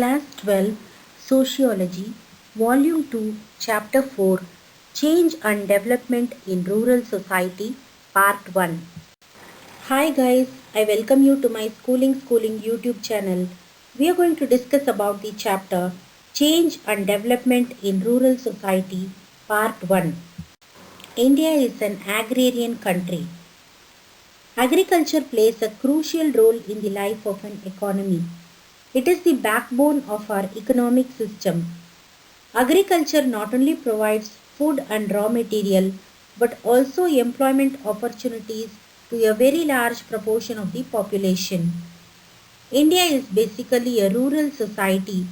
Class 12 Sociology, Volume 2, Chapter 4 Change and Development in Rural Society, Part 1. Hi guys, I welcome you to my Schooling YouTube channel. We are going to discuss about the chapter Change and Development in Rural Society, Part 1. India is an agrarian country. Agriculture plays a crucial role in the life of an economy. It is the backbone of our economic system. Agriculture not only provides food and raw material but also employment opportunities to a very large proportion of the population. India is basically a rural society.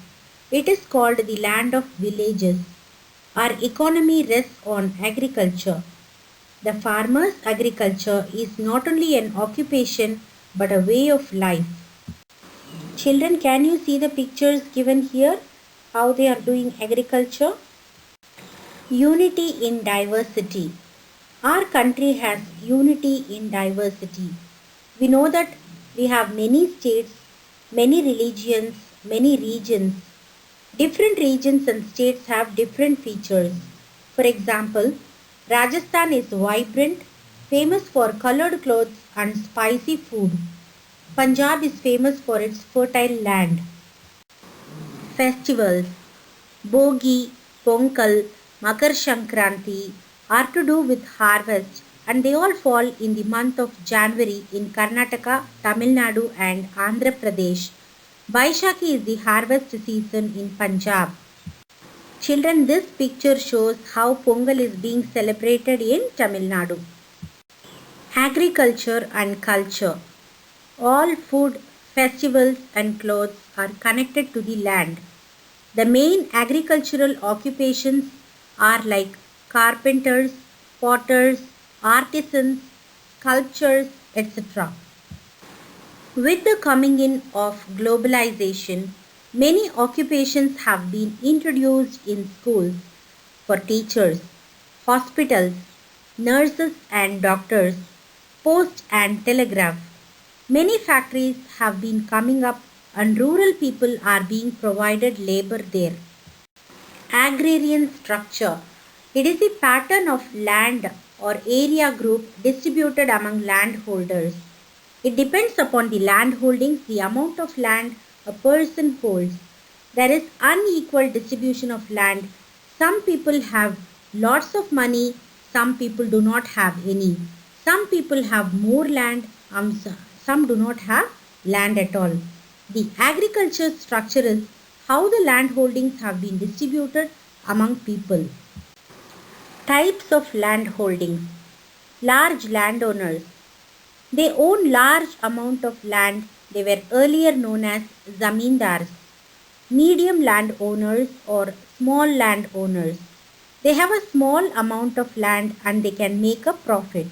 It is called the land of villages. Our economy rests on agriculture. The farmer's agriculture is not only an occupation but a way of life. Children, can you see the pictures given here? How they are doing agriculture? Unity in diversity. Our country has unity in diversity. We know that we have many states, many religions, many regions. Different regions and states have different features. For example, Rajasthan is vibrant, famous for colored clothes and spicy food. Punjab is famous for its fertile land. Festivals Bogi, Pongal, Makar Sankranti are to do with harvest and they all fall in the month of January in Karnataka, Tamil Nadu and Andhra Pradesh. Vaishakhi is the harvest season in Punjab. Children, this picture shows how Pongal is being celebrated in Tamil Nadu. Agriculture and culture. All food, festivals and clothes are connected to the land. The main agricultural occupations are like carpenters, potters, artisans, sculptors, etc. With the coming in of globalization, many occupations have been introduced in schools for teachers, hospitals, nurses and doctors, post and telegraph. Many factories have been coming up and rural people are being provided labor there. Agrarian structure. It is a pattern of land or area group distributed among landholders. It depends upon the land holdings, the amount of land a person holds. There is unequal distribution of land. Some people have lots of money, some people do not have any. Some people have more land, some do not have land at all. The agriculture structure is how the land holdings have been distributed among people. Types of land holdings. Large landowners. They own large amount of land. They were earlier known as zamindars. Medium landowners or small landowners. They have a small amount of land and they can make a profit.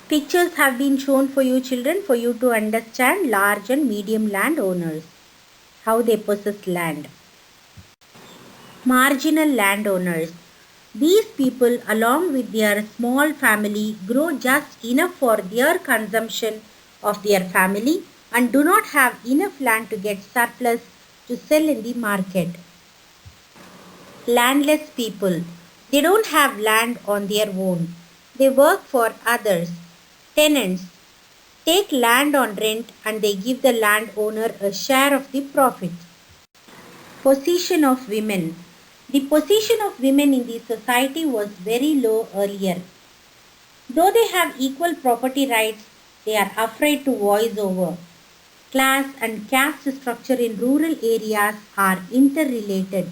Pictures have been shown for you children for you to understand large and medium landowners, how they possess land. Marginal landowners. These people along with their small family grow just enough for their consumption of their family and do not have enough land to get surplus to sell in the market. Landless people. They don't have land on their own. They work for others. Tenants take land on rent and they give the landowner a share of the profit. Position of women. The position of women in the society was very low earlier. Though they have equal property rights, they are afraid to voice over. Class and caste structure in rural areas are interrelated.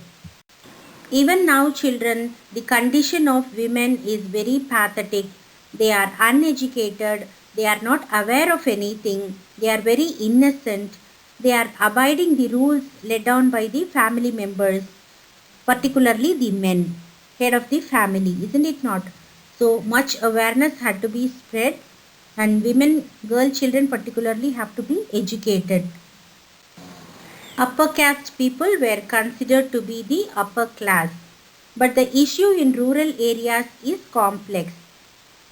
Even now, children, the condition of women is very pathetic. They are uneducated, they are not aware of anything, they are very innocent, they are abiding the rules laid down by the family members, particularly the men, head of the family, isn't it not? So much awareness had to be spread and women, girl children particularly have to be educated. Upper caste people were considered to be the upper class, but the issue in rural areas is complex.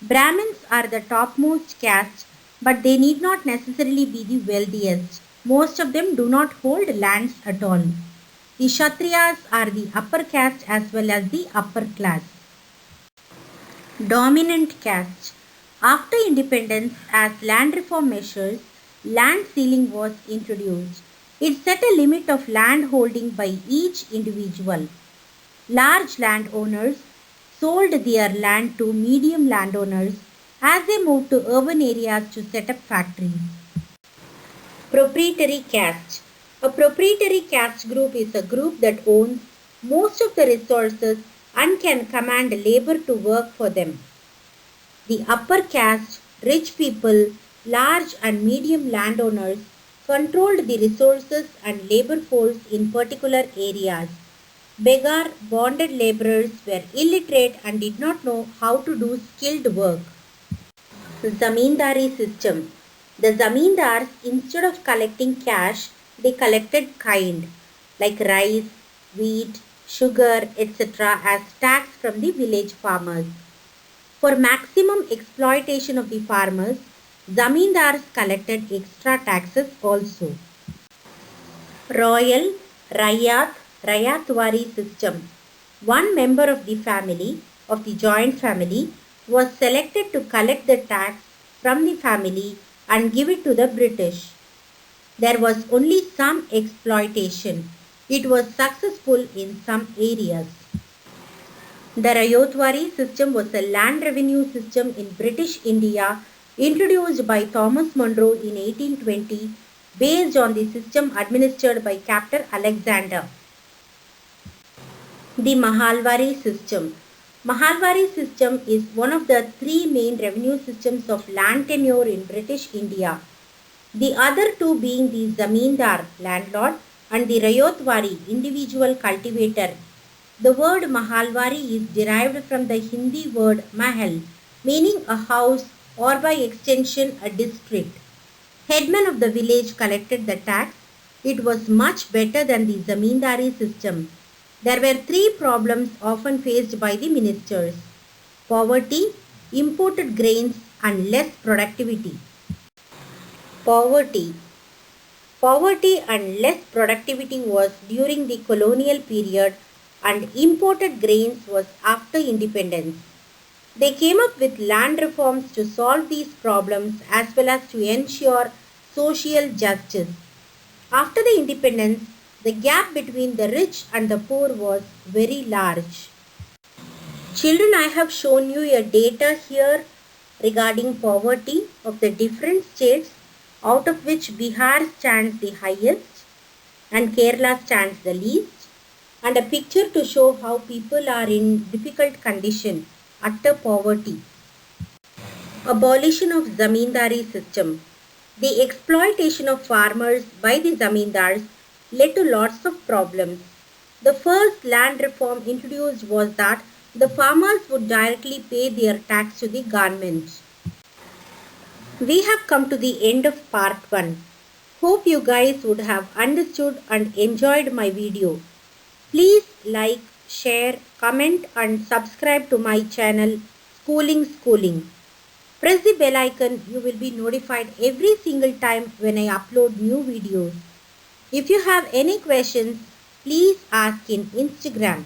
Brahmins are the topmost caste, but they need not necessarily be the wealthiest. Most of them do not hold lands at all. The Kshatriyas are the upper caste as well as the upper class. Dominant caste. After independence, as land reform measures, land ceiling was introduced. It set a limit of land holding by each individual. Large landowners sold their land to medium landowners as they moved to urban areas to set up factories. Proprietary caste. A proprietary caste group is a group that owns most of the resources and can command labor to work for them. The upper caste, rich people, large and medium landowners controlled the resources and labor force in particular areas. Beggar, bonded laborers were illiterate and did not know how to do skilled work. Zamindari system. The zamindars, instead of collecting cash, they collected kind like rice, wheat, sugar, etc. as tax from the village farmers. For maximum exploitation of the farmers, zamindars collected extra taxes also. Royal, Rayat, Rayatwari system. One member of the family, of the joint family, was selected to collect the tax from the family and give it to the British. There was only some exploitation. It was successful in some areas. The Rayotwari system was a land revenue system in British India introduced by Thomas Munro in 1820 based on the system administered by Captain Alexander. The Mahalwari system. Mahalwari system is one of the three main revenue systems of land tenure in British India. The other two being the Zamindar landlord and the Rayotwari individual cultivator. The word Mahalwari is derived from the Hindi word Mahal, meaning a house or by extension a district. Headmen of the village collected the tax. It was much better than the Zamindari system. There were three problems often faced by the ministers: poverty, imported grains, and less productivity. Poverty. Poverty and less productivity was during the colonial period, and imported grains was after independence. They came up with land reforms to solve these problems as well as to ensure social justice. After the independence, the gap between the rich and the poor was very large. Children, I have shown you a data here regarding poverty of the different states, out of which Bihar stands the highest and Kerala stands the least, and a picture to show how people are in difficult condition, utter poverty. Abolition of Zamindari system. The exploitation of farmers by the zamindars led to lots of problems. The first land reform introduced was that the farmers would directly pay their tax to the government. We have come to the end of part 1. Hope you guys would have understood and enjoyed my video. Please like, share, comment and subscribe to my channel Schooling. Press the bell icon. You will be notified every single time when I upload new videos. If you have any questions, please ask in Instagram.